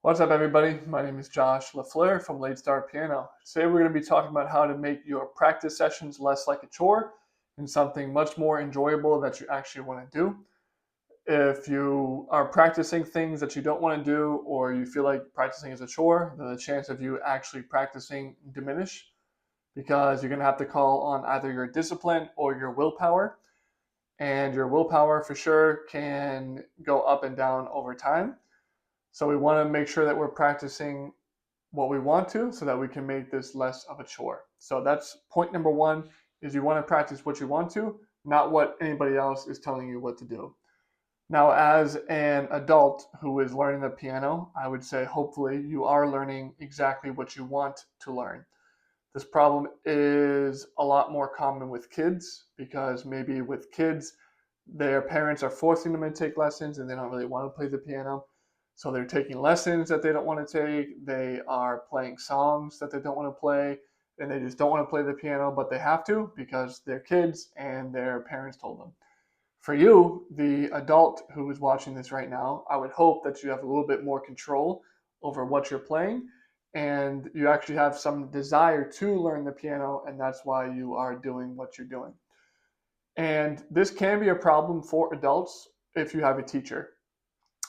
What's up, everybody? My name is Josh LaFleur from Late Start Piano. Today, we're going to be talking about how to make your practice sessions less like a chore and something much more enjoyable that you actually want to do. If you are practicing things that you don't want to do, or you feel like practicing is a chore, then the chance of you actually practicing diminish because you're going to have to call on either your discipline or your willpower. And your willpower for sure can go up and down over time. So we want to make sure that we're practicing what we want to so that we can make this less of a chore. So that's point number one is you want to practice what you want to, not what anybody else is telling you what to do. Now, as an adult who is learning the piano, I would say hopefully you are learning exactly what you want to learn. This problem is a lot more common with kids because maybe with kids, their parents are forcing them to take lessons and they don't really want to play the piano. So they're taking lessons that they don't want to take. They are playing songs that they don't want to play, and they just don't want to play the piano, but they have to because they're kids and their parents told them. For you, the adult who is watching this right now, I would hope that you have a little bit more control over what you're playing and you actually have some desire to learn the piano, and that's why you are doing what you're doing. And this can be a problem for adults if you have a teacher.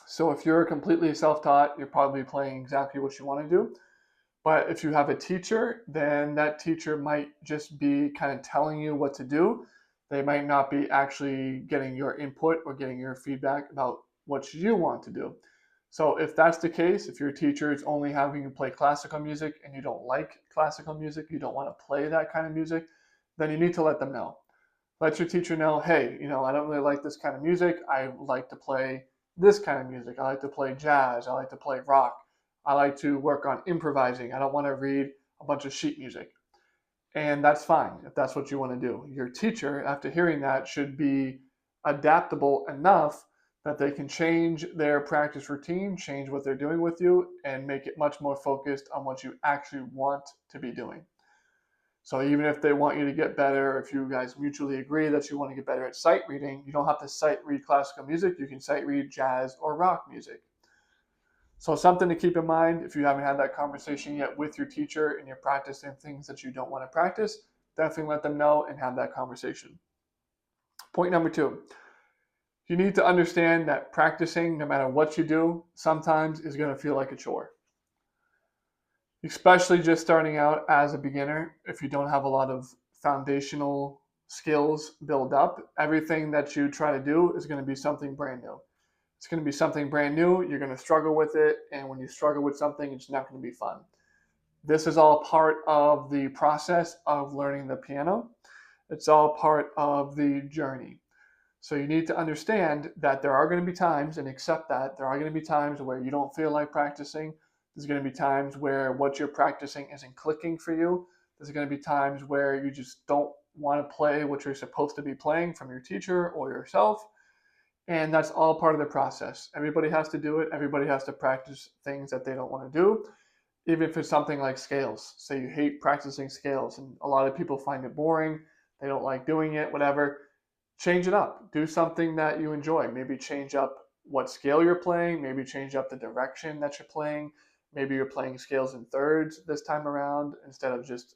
So if you're completely self-taught, you're probably playing exactly what you want to do. But if you have a teacher, then that teacher might just be kind of telling you what to do. They might not be actually getting your input or getting your feedback about what you want to do. So if that's the case, if your teacher is only having you play classical music and you don't like classical music, you don't want to play that kind of music, then you need to let them know. Let your teacher know, hey, I don't really like this kind of music. I like to play this kind of music. I like to play jazz. I like to play rock. I like to work on improvising. I don't want to read a bunch of sheet music. And that's fine if that's what you want to do. Your teacher, after hearing that, should be adaptable enough that they can change their practice routine, change what they're doing with you, and make it much more focused on what you actually want to be doing. So even if they want you to get better, if you guys mutually agree that you want to get better at sight reading, you don't have to sight read classical music. You can sight read jazz or rock music. So something to keep in mind if you haven't had that conversation yet with your teacher and you're practicing things that you don't want to practice, definitely let them know and have that conversation. Point number two, you need to understand that practicing, no matter what you do, sometimes is going to feel like a chore. Especially just starting out as a beginner, if you don't have a lot of foundational skills built up, everything that you try to do is going to be something brand new. It's going to be something brand new. You're going to struggle with it. And when you struggle with something, it's not going to be fun. This is all part of the process of learning the piano. It's all part of the journey. So you need to understand that there are going to be times, and accept that there are going to be times where you don't feel like practicing. There's going to be times where what you're practicing isn't clicking for you. There's going to be times where you just don't want to play what you're supposed to be playing from your teacher or yourself. And that's all part of the process. Everybody has to do it. Everybody has to practice things that they don't want to do, even if it's something like scales. Say you hate practicing scales, and a lot of people find it boring. They don't like doing it, whatever. Change it up. Do something that you enjoy. Maybe change up what scale you're playing. Maybe change up the direction that you're playing. Maybe you're playing scales in thirds this time around instead of just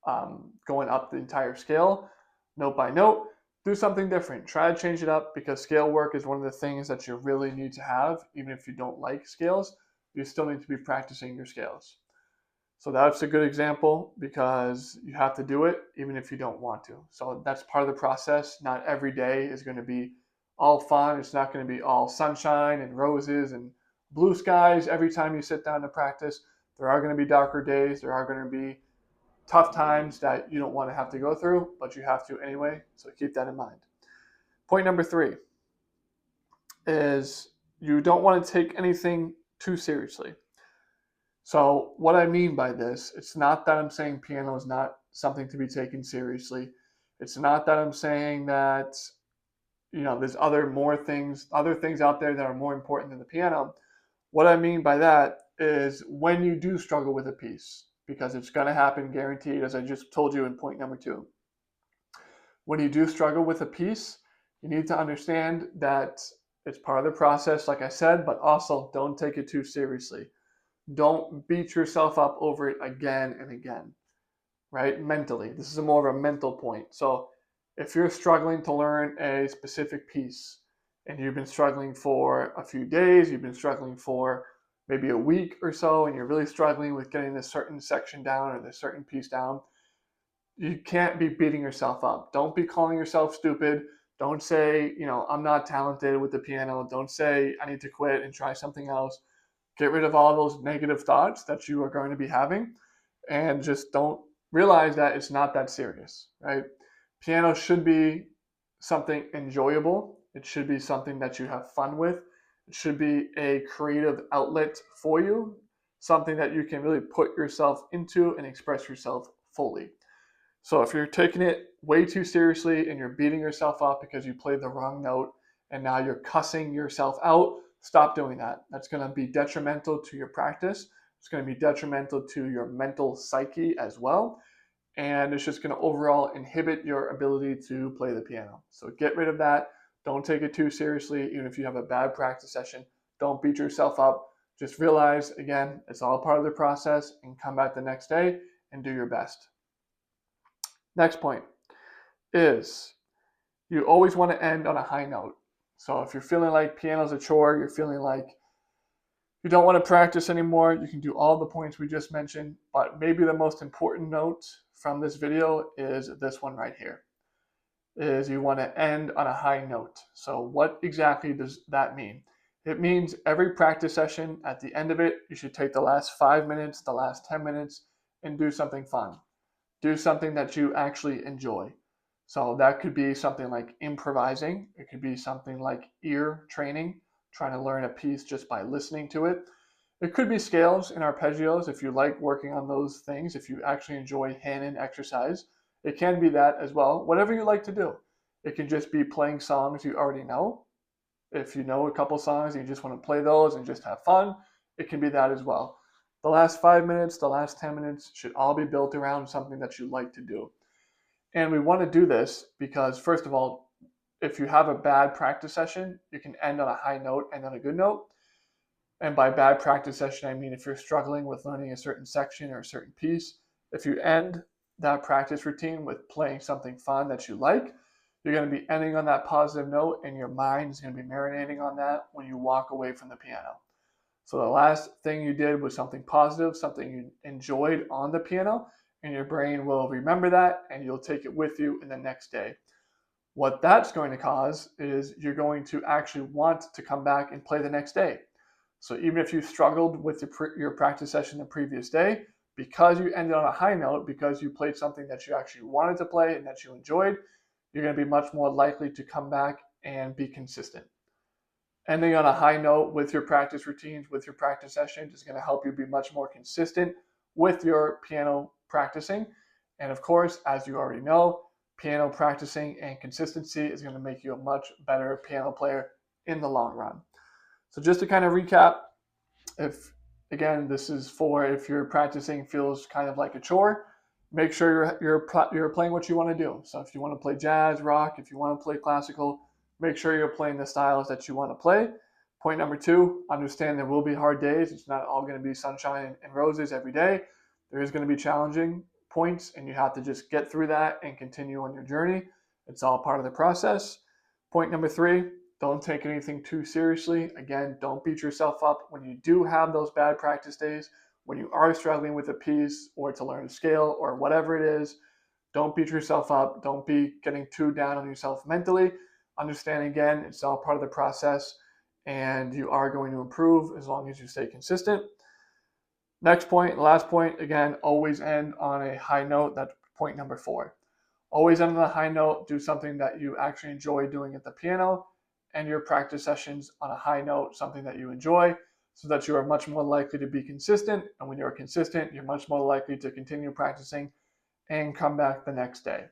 going up the entire scale, note by note. Do something different. Try to change it up because scale work is one of the things that you really need to have. Even if you don't like scales, you still need to be practicing your scales. So that's a good example because you have to do it even if you don't want to. So that's part of the process. Not every day is going to be all fun. It's not going to be all sunshine and roses and blue skies every time you sit down to practice. There are going to be darker days. There are going to be tough times that you don't want to have to go through, but you have to anyway. So keep that in mind. Point number three is you don't want to take anything too seriously. So what I mean by this, it's not that I'm saying piano is not something to be taken seriously. It's not that I'm saying that there's other things out there that are more important than the piano. What I mean by that is when you do struggle with a piece, because it's going to happen guaranteed, as I just told you in point number two. When you do struggle with a piece, you need to understand that it's part of the process, like I said, but also don't take it too seriously. Don't beat yourself up over it again and again, right? Mentally. This is more of a mental point. So if you're struggling to learn a specific piece and you've been struggling for a few days, you've been struggling for maybe a week or so, and you're really struggling with getting this certain section down or this certain piece down, you can't be beating yourself up. Don't be calling yourself stupid. Don't say, I'm not talented with the piano. Don't say, I need to quit and try something else. Get rid of all those negative thoughts that you are going to be having, and just don't realize that it's not that serious, right? Piano should be something enjoyable. It should be something that you have fun with. It should be a creative outlet for you, something that you can really put yourself into and express yourself fully. So if you're taking it way too seriously and you're beating yourself up because you played the wrong note and now you're cussing yourself out, stop doing that. That's going to be detrimental to your practice. It's going to be detrimental to your mental psyche as well. And it's just going to overall inhibit your ability to play the piano. So get rid of that. Don't take it too seriously. Even if you have a bad practice session, don't beat yourself up. Just realize, again, it's all part of the process, and come back the next day and do your best. Next point is you always want to end on a high note. So if you're feeling like piano's a chore, you're feeling like you don't want to practice anymore, you can do all the points we just mentioned, but maybe the most important note from this video is this one right here, is you want to end on a high note. So what exactly does that mean? It means every practice session, at the end of it, you should take the last 5 minutes, the last 10 minutes, and do something fun. Do something that you actually enjoy. So that could be something like improvising. It could be something like ear training, trying to learn a piece just by listening to it. It could be scales and arpeggios if you like working on those things, if you actually enjoy hand-in exercise. It can be that as well, whatever you like to do. It can just be playing songs you already know. If you know a couple songs and you just want to play those and just have fun, it can be that as well. The last 5 minutes, the last 10 minutes should all be built around something that you like to do. And we want to do this because, first of all, if you have a bad practice session, you can end on a high note and on a good note. And by bad practice session, I mean if you're struggling with learning a certain section or a certain piece, if you end that practice routine with playing something fun that you like, you're going to be ending on that positive note, and your mind is going to be marinating on that when you walk away from the piano. So the last thing you did was something positive, something you enjoyed on the piano, and your brain will remember that and you'll take it with you in the next day. What that's going to cause is you're going to actually want to come back and play the next day. So even if you struggled with your practice session the previous day, because you ended on a high note, because you played something that you actually wanted to play and that you enjoyed, you're going to be much more likely to come back and be consistent. Ending on a high note with your practice routines, with your practice sessions, is going to help you be much more consistent with your piano practicing. And of course, as you already know, piano practicing and consistency is going to make you a much better piano player in the long run. So just to kind of recap, if again, this is for if your practicing feels kind of like a chore, make sure you're playing what you want to do. So if you want to play jazz, rock, if you want to play classical, make sure you're playing the styles that you want to play. Point number 2, understand there will be hard days. It's not all going to be sunshine and roses every day. There is going to be challenging points, and you have to just get through that and continue on your journey. It's all part of the process. Point number 3, don't take anything too seriously. Again, don't beat yourself up when you do have those bad practice days, when you are struggling with a piece or to learn a scale or whatever it is. Don't beat yourself up. Don't be getting too down on yourself mentally. Understand, again, it's all part of the process, and you are going to improve as long as you stay consistent. Next point, last point, again, always end on a high note. That's point number 4. Always end on a high note. Do something that you actually enjoy doing at the piano, and your practice sessions on a high note, something that you enjoy, so that you are much more likely to be consistent. And when you're consistent, you're much more likely to continue practicing and come back the next day.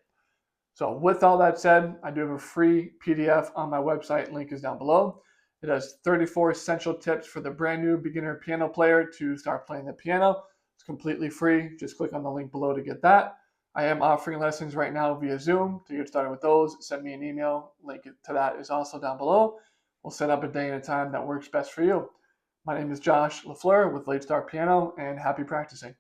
So with all that said, I do have a free PDF on my website. Link is down below. It has 34 essential tips for the brand new beginner piano player to start playing the piano. It's completely free. Just click on the link below to get that. I am offering lessons right now via Zoom. To get started with those, send me an email. Link to that is also down below. We'll set up a day and a time that works best for you. My name is Josh LaFleur with Late Start Piano, and happy practicing.